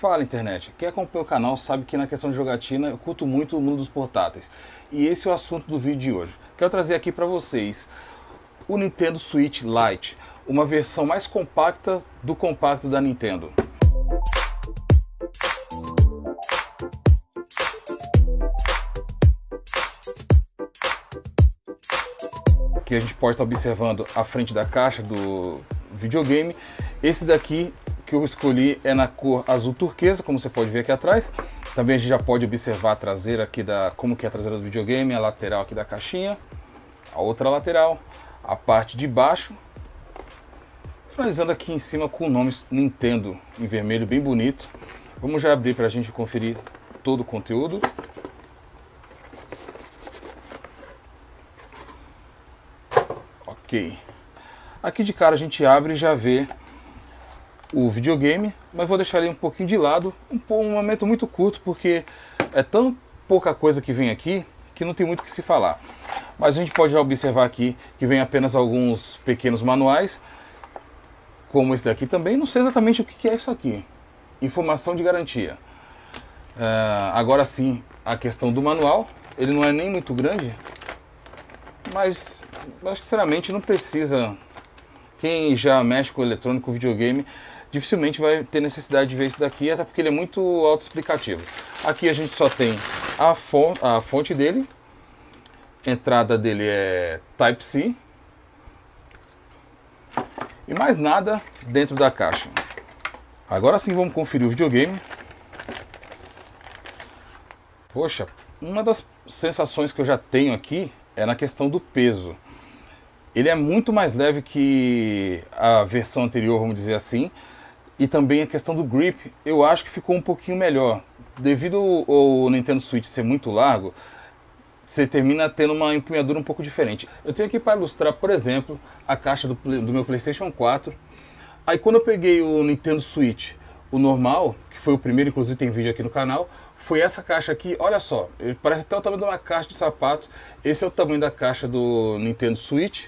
Fala internet, quem acompanha o canal sabe que na questão de jogatina eu curto muito o mundo dos portáteis. E esse é o assunto do vídeo de hoje. Quero trazer aqui para vocês o Nintendo Switch Lite, uma versão mais compacta do compacto da Nintendo. Aqui a gente pode estar observando a frente da caixa do videogame. Esse daqui que eu escolhi é na cor azul turquesa, como você pode ver aqui atrás. Também a gente já pode observar a traseira aqui como que é a traseira do videogame, a lateral aqui da caixinha, a outra lateral, a parte de baixo. Finalizando aqui em cima com o nome Nintendo em vermelho, bem bonito. Vamos já abrir para a gente conferir todo o conteúdo. Ok. Aqui de cara a gente abre e já vê o videogame, mas vou deixar ele um pouquinho de lado, um momento muito curto, porque é tão pouca coisa que vem aqui que não tem muito o que se falar. Mas a gente pode já observar aqui que vem apenas alguns pequenos manuais, como esse daqui também. Não sei exatamente o que é isso aqui. Informação de garantia. Agora sim, a questão do manual, ele não é nem muito grande, mas sinceramente não precisa. Quem já mexe com eletrônico, videogame, dificilmente vai ter necessidade de ver isso daqui, até porque ele é muito autoexplicativo. Aqui a gente só tem a fonte dele, a entrada dele é Type-C, e mais nada dentro da caixa. Agora sim vamos conferir o videogame. Poxa, uma das sensações que eu já tenho aqui é na questão do peso. Ele é muito mais leve que a versão anterior, vamos dizer assim. E também a questão do grip, eu acho que ficou um pouquinho melhor. Devido ao Nintendo Switch ser muito largo, você termina tendo uma empunhadura um pouco diferente. Eu tenho aqui para ilustrar, por exemplo, a caixa do meu PlayStation 4. Aí quando eu peguei o Nintendo Switch, o normal, que foi o primeiro, inclusive tem vídeo aqui no canal, foi essa caixa aqui. Olha só, ele parece até o tamanho de uma caixa de sapato. Esse é o tamanho da caixa do Nintendo Switch.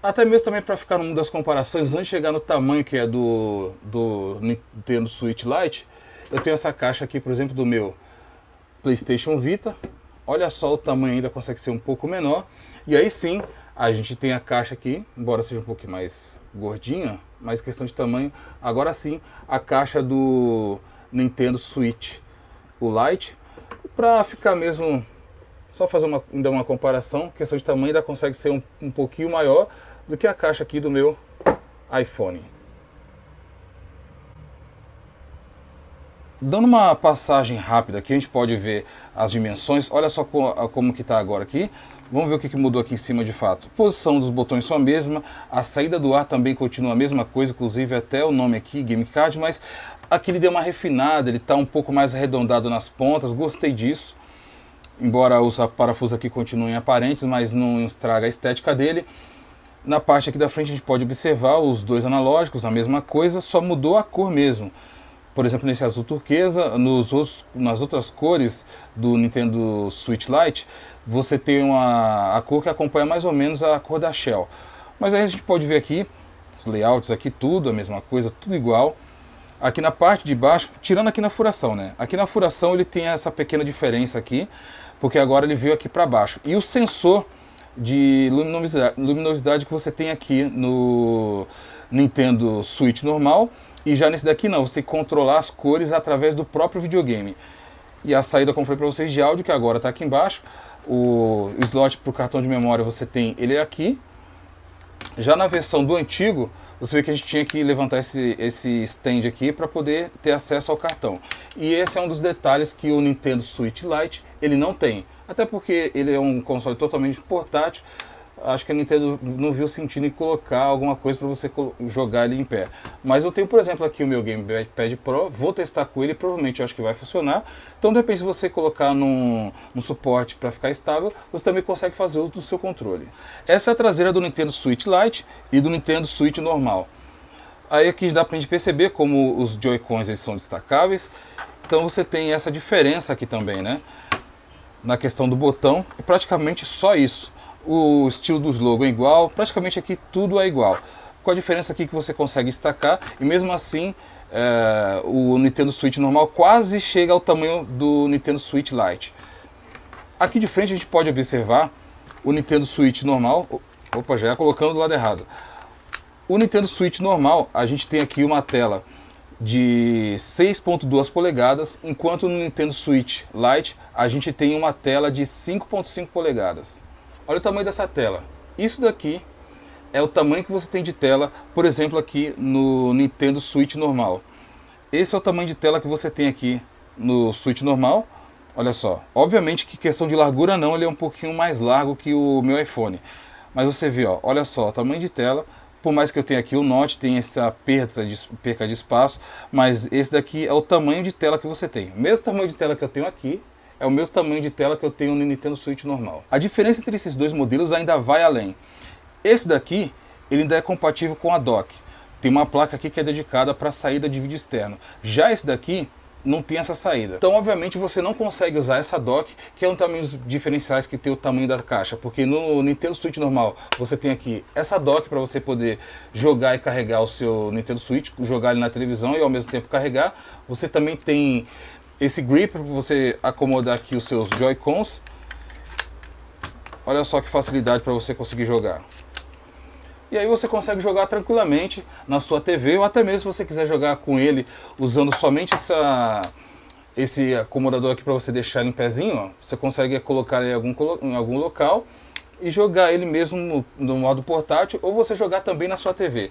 Até mesmo também para ficar no mundo das comparações, antes de chegar no tamanho que é do Nintendo Switch Lite, eu tenho essa caixa aqui, por exemplo, do meu PlayStation Vita. Olha só, o tamanho ainda consegue ser um pouco menor. E aí sim, a gente tem a caixa aqui, embora seja um pouquinho mais gordinha, mas questão de tamanho. Agora sim, a caixa do Nintendo Switch, o Lite, para ficar mesmo, só fazer ainda uma comparação, questão de tamanho ainda consegue ser um pouquinho maior do que a caixa aqui do meu iPhone. Dando uma passagem rápida aqui, a gente pode ver as dimensões. Olha só como que está agora aqui. Vamos ver o que mudou aqui em cima de fato. A posição dos botões são a mesma, a saída do ar também continua a mesma coisa, inclusive até o nome aqui, Game Card, mas aqui ele deu uma refinada, ele está um pouco mais arredondado nas pontas, gostei disso. Embora os parafusos aqui continuem aparentes, mas não estraga a estética dele. Na parte aqui da frente a gente pode observar os dois analógicos, a mesma coisa, só mudou a cor mesmo. Por exemplo, nesse azul turquesa, nas outras cores do Nintendo Switch Lite, você tem a cor que acompanha mais ou menos a cor da Shell. Mas aí a gente pode ver aqui, os layouts aqui, tudo a mesma coisa, tudo igual. Aqui na parte de baixo, tirando aqui na furação, né? Aqui na furação ele tem essa pequena diferença aqui, porque agora ele veio aqui para baixo. E o sensor de luminosidade que você tem aqui no Nintendo Switch normal, e já nesse daqui não, você tem que controlar as cores através do próprio videogame. E a saída, como falei para vocês, de áudio, que agora está aqui embaixo. O slot para o cartão de memória você tem ele aqui. Já na versão do antigo, você vê que a gente tinha que levantar esse stand aqui para poder ter acesso ao cartão. E esse é um dos detalhes que o Nintendo Switch Lite ele não tem. Até porque ele é um console totalmente portátil. Acho que a Nintendo não viu sentido em colocar alguma coisa para você jogar ele em pé. Mas eu tenho, por exemplo, aqui o meu Gamepad Pro, vou testar com ele, provavelmente eu acho que vai funcionar. Então, de repente, se você colocar num suporte para ficar estável, você também consegue fazer uso do seu controle. Essa é a traseira do Nintendo Switch Lite e do Nintendo Switch normal. Aí aqui dá para a gente perceber como os Joy-Cons são destacáveis. Então você tem essa diferença aqui também, né? Na questão do botão, é praticamente só isso. O estilo dos logos é igual, praticamente aqui tudo é igual. Com a diferença aqui que você consegue destacar e mesmo assim o Nintendo Switch normal quase chega ao tamanho do Nintendo Switch Lite. Aqui de frente a gente pode observar o Nintendo Switch normal. Opa, já ia colocando do lado errado. O Nintendo Switch normal, a gente tem aqui uma tela de 6.2 polegadas, enquanto no Nintendo Switch Lite a gente tem uma tela de 5.5 polegadas. Olha o tamanho dessa tela. Isso daqui é o tamanho que você tem de tela, por exemplo, aqui no Nintendo Switch normal. Esse é o tamanho de tela que você tem aqui no Switch normal. Olha só, obviamente que questão de largura não, ele é um pouquinho mais largo que o meu iPhone. Mas você vê, ó, olha só, o tamanho de tela. Por mais que eu tenha aqui o Note, tem essa perca de espaço, mas esse daqui é o tamanho de tela que você tem. O mesmo tamanho de tela que eu tenho aqui, é o mesmo tamanho de tela que eu tenho no Nintendo Switch normal. A diferença entre esses dois modelos ainda vai além. Esse daqui, ele ainda é compatível com a dock. Tem uma placa aqui que é dedicada para saída de vídeo externo. Já esse daqui não tem essa saída. Então, obviamente, você não consegue usar essa dock, que é um tamanho dos diferenciais que tem o tamanho da caixa, porque no Nintendo Switch normal você tem aqui essa dock para você poder jogar e carregar o seu Nintendo Switch, jogar ele na televisão e ao mesmo tempo carregar. Você também tem esse grip para você acomodar aqui os seus Joy-Cons. Olha só que facilidade para você conseguir jogar. E aí você consegue jogar tranquilamente na sua TV, ou até mesmo se você quiser jogar com ele usando somente esse acomodador aqui para você deixar ele em pezinho, ó, você consegue colocar ele em algum local e jogar ele mesmo no modo portátil, ou você jogar também na sua TV.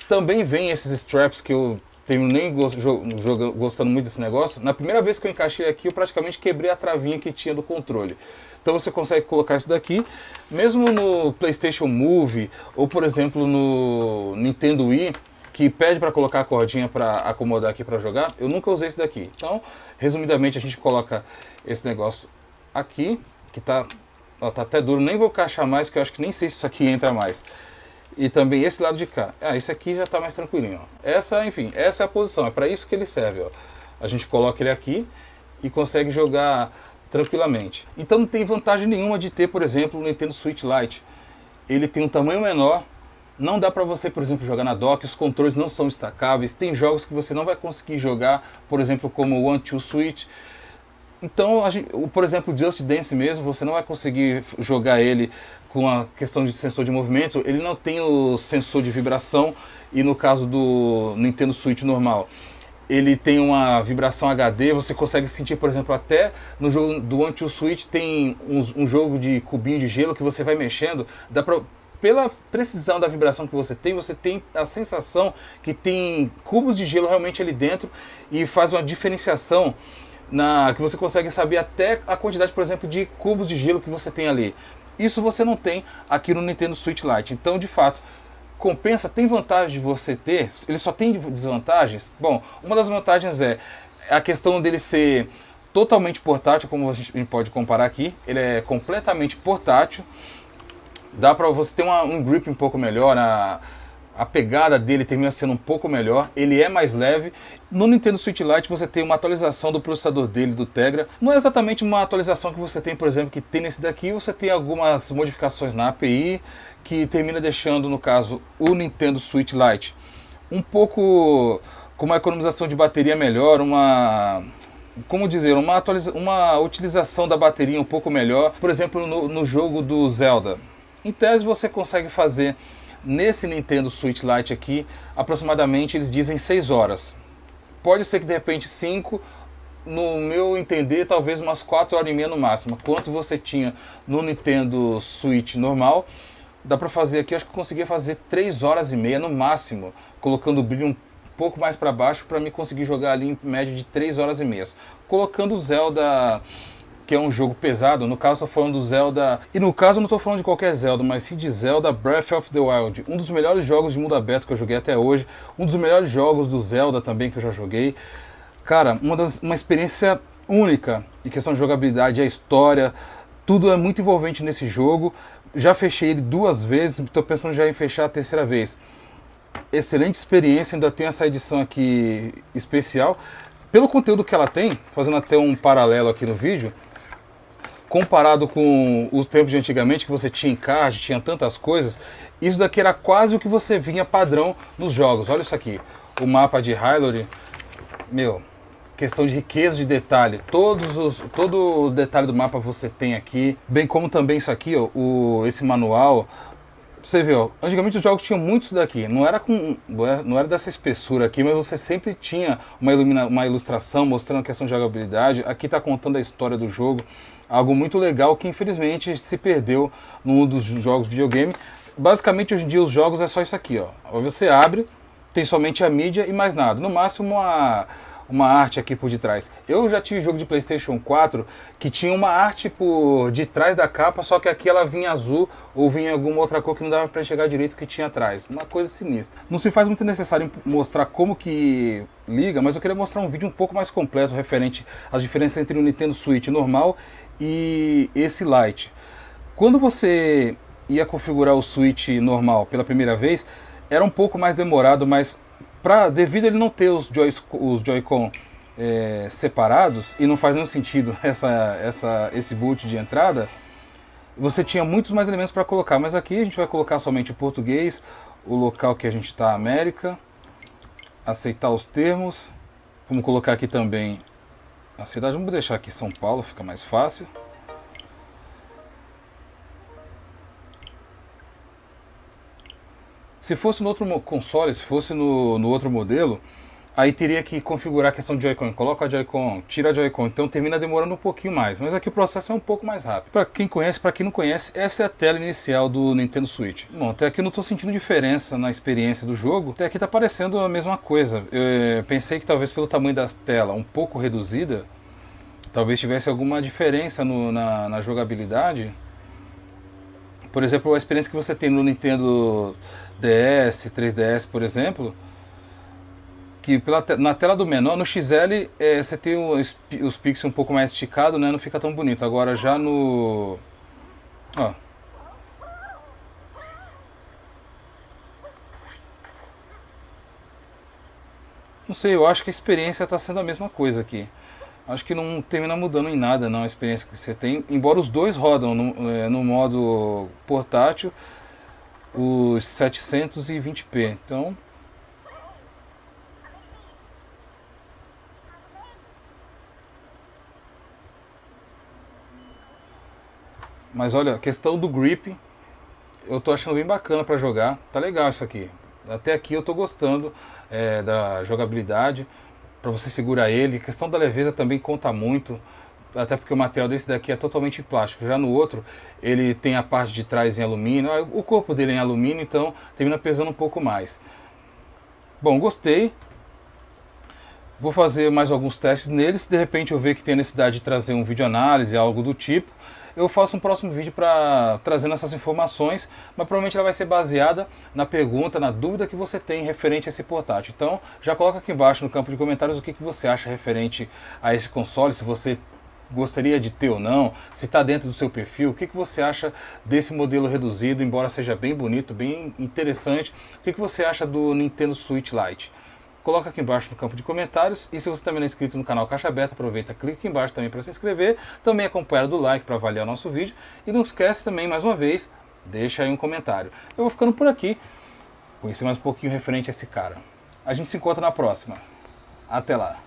Também vem esses straps que eu tenho nem gostando muito desse negócio. Na primeira vez que eu encaixei aqui, eu praticamente quebrei a travinha que tinha do controle. Então você consegue colocar isso daqui, mesmo no PlayStation Move, ou por exemplo no Nintendo Wii, que pede para colocar a cordinha para acomodar aqui para jogar, eu nunca usei esse daqui. Então, resumidamente, a gente coloca esse negócio aqui, que tá até duro, nem vou encaixar mais, que eu acho que nem sei se isso aqui entra mais. E também esse lado de cá. Esse aqui já está mais tranquilinho. Ó. Enfim, essa é a posição, é para isso que ele serve. Ó. A gente coloca ele aqui e consegue jogar tranquilamente. Então não tem vantagem nenhuma de ter, por exemplo, o Nintendo Switch Lite. Ele tem um tamanho menor, não dá para você, por exemplo, jogar na dock, os controles não são destacáveis, tem jogos que você não vai conseguir jogar, por exemplo, como o One Two Switch. Então, por exemplo, Just Dance mesmo, você não vai conseguir jogar ele com a questão de sensor de movimento, ele não tem o sensor de vibração, e no caso do Nintendo Switch normal, ele tem uma vibração HD, você consegue sentir, por exemplo, até no jogo do One Two Switch tem um jogo de cubinho de gelo que você vai mexendo, pela precisão da vibração que você tem a sensação que tem cubos de gelo realmente ali dentro, e faz uma diferenciação que você consegue saber até a quantidade, por exemplo, de cubos de gelo que você tem ali. Isso você não tem aqui no Nintendo Switch Lite. Então, de fato, compensa, tem vantagem de você ter, ele só tem desvantagens? Bom, uma das vantagens é a questão dele ser totalmente portátil, como a gente pode comparar aqui. Ele é completamente portátil, dá para você ter um grip um pouco melhor, a pegada dele termina sendo um pouco melhor, ele é mais leve. No Nintendo Switch Lite você tem uma atualização do processador dele, do Tegra. Não é exatamente uma atualização que você tem, por exemplo, que tem nesse daqui. Você tem algumas modificações na API, que termina deixando, no caso, o Nintendo Switch Lite um pouco com uma economização de bateria melhor, uma utilização da bateria um pouco melhor. Por exemplo, no jogo do Zelda, em tese você consegue fazer nesse Nintendo Switch Lite aqui, aproximadamente, eles dizem 6 horas. Pode ser que de repente 5, no meu entender, talvez umas 4 horas e meia no máximo. Quanto você tinha no Nintendo Switch normal, dá pra fazer aqui, acho que eu conseguia fazer 3 horas e meia no máximo, colocando o brilho um pouco mais para baixo, para me conseguir jogar ali em média de 3 horas e meia. Colocando o Zelda, que é um jogo pesado, no caso estou falando do Zelda, e no caso eu não estou falando de qualquer Zelda, mas sim de Zelda Breath of the Wild, um dos melhores jogos de mundo aberto que eu joguei até hoje, um dos melhores jogos do Zelda também que eu já joguei. Cara, uma experiência única em questão de jogabilidade, a história, tudo é muito envolvente nesse jogo. Já fechei ele 2 vezes, estou pensando já em fechar a 3ª vez. Excelente experiência, ainda tem essa edição aqui especial. Pelo conteúdo que ela tem, fazendo até um paralelo aqui no vídeo, comparado com os tempos de antigamente, que você tinha encarte, tinha tantas coisas, isso daqui era quase o que você vinha padrão nos jogos. Olha isso aqui, o mapa de Hyrule, meu, questão de riqueza de detalhe, todo o detalhe do mapa você tem aqui, bem como também isso aqui, ó, esse manual. Você vê, ó, antigamente os jogos tinham muitos daqui, não era dessa espessura aqui, mas você sempre tinha uma ilustração mostrando a questão de jogabilidade. Aqui está contando a história do jogo, algo muito legal que infelizmente se perdeu num dos jogos de videogame. Basicamente hoje em dia os jogos é só isso aqui, ó. Você abre, tem somente a mídia e mais nada, no máximo uma arte aqui por detrás. Eu já tive jogo de PlayStation 4 que tinha uma arte por detrás da capa, só que aqui ela vinha azul ou vinha alguma outra cor que não dava para enxergar direito o que tinha atrás. Uma coisa sinistra. Não se faz muito necessário mostrar como que liga, mas eu queria mostrar um vídeo um pouco mais completo referente às diferenças entre o Nintendo Switch normal e esse Lite. Quando você ia configurar o Switch normal pela primeira vez, era um pouco mais demorado, mas devido a ele não ter os Joy-Con separados, e não faz nenhum sentido esse boot de entrada, você tinha muitos mais elementos para colocar, mas aqui a gente vai colocar somente o português, o local que a gente está, América, aceitar os termos, vamos colocar aqui também a cidade, vamos deixar aqui São Paulo, fica mais fácil. Se fosse no outro console, se fosse no outro modelo, aí teria que configurar a questão de Joy-Con. Coloca a Joy-Con, tira a Joy-Con, então termina demorando um pouquinho mais. Mas aqui o processo é um pouco mais rápido. Para quem conhece, para quem não conhece, essa é a tela inicial do Nintendo Switch. Bom, até aqui eu não estou sentindo diferença na experiência do jogo. Até aqui está parecendo a mesma coisa. Eu pensei que talvez pelo tamanho da tela um pouco reduzida, talvez tivesse alguma diferença na jogabilidade. Por exemplo, a experiência que você tem no Nintendo DS, 3DS, por exemplo, que na tela do menor, no XL, você tem os pixels um pouco mais esticados, né? Não fica tão bonito. Agora já no... Ó. Não sei, eu acho que a experiência está sendo a mesma coisa aqui. Acho que não termina mudando em nada não a experiência que você tem, embora os dois rodam no modo portátil os 720p. Então, mas olha, a questão do grip, eu tô achando bem bacana para jogar. Tá legal isso aqui. Até aqui eu tô gostando da jogabilidade. Para você segurar ele, a questão da leveza também conta muito, até porque o material desse daqui é totalmente em plástico. Já no outro, ele tem a parte de trás em alumínio, o corpo dele é em alumínio, então termina pesando um pouco mais. Bom, gostei. Vou fazer mais alguns testes neles. Se de repente eu ver que tem necessidade de trazer um vídeo análise, algo do tipo, eu faço um próximo vídeo trazendo essas informações, mas provavelmente ela vai ser baseada na pergunta, na dúvida que você tem referente a esse portátil. Então já coloca aqui embaixo no campo de comentários o que você acha referente a esse console, se você gostaria de ter ou não, se está dentro do seu perfil, o que você acha desse modelo reduzido, embora seja bem bonito, bem interessante, o que você acha do Nintendo Switch Lite. Coloca aqui embaixo no campo de comentários, e se você também não é inscrito no canal Caixa Beta, aproveita, clica aqui embaixo também para se inscrever, também acompanha do like para avaliar o nosso vídeo, e não esquece também, mais uma vez, deixa aí um comentário. Eu vou ficando por aqui, conhecer mais um pouquinho referente a esse cara. A gente se encontra na próxima. Até lá!